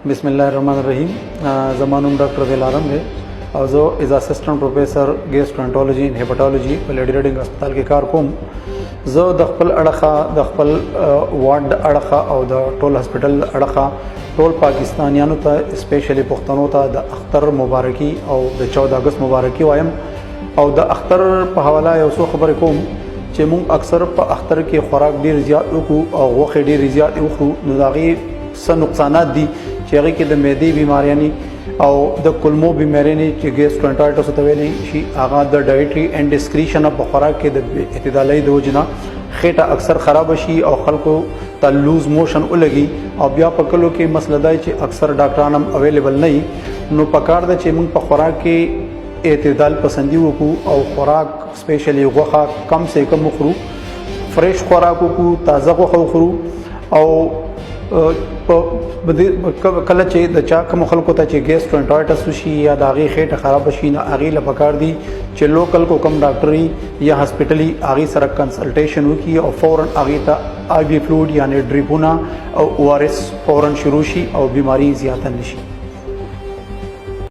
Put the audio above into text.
بسم الله الرحمن الرحیم. زمانوم ډاکټر دلارم دی او زه از اسسټنټ پروفیسر ګیسټرونټولوژي اینڈ هیپاټالوژي په لیډي ریډینګ هسپتال کې کار کوم. زه د خپل اړخه د خپل وارډ اړخه او د ټول هسپتال اړخه ټول پاکستانیانو ته اسپیشلی پښتنو ته د اختر مبارکي او د 14 اگست مبارکي وایم او د اختر په حواله یو څه خبرې کوم چې مونږ اکثر په اختر کې خوراک ډیر زیات وکړو او غوښه ډیر زیات وخورو، نو دا غي څه نقصانات دي چې هغه کې د معدې بیماریانی او د کولمو بیماریانی چې ګیسټرونټایټس ته ویلي شي هغه د ډایټري اینڈ ډسکریشن په خوراک کې د اعتدالي د وجنه خېټه اکثر خراب شي او خلکو ته لوز موشن ولګي او بیا په کلو کې مسله دی چې اکثر ډاکټران هم اویلیبل نه وي، نو پکار ده چې موږ په خوراک کې اعتدال پسندي وکړو او خوراک سپیشلی غوښه کم سے کم وخورو، فریش خوراک وکړو، تازه غوښه وخورو او کله چې د چا کوم خلکو ته چې ګیسټرونټایټس شي یا د هغې خېټه خراب شي نو هغې له پکار دي چې لوکل کو کم ډاکټري یا هسپټلي هغې سره کنسلټیشن وکړي او فوراً هغې ته آی بي فلوډ یعنې ډریپونه او او آر اس فوراً شروع شي او بیماری زیاته نشي.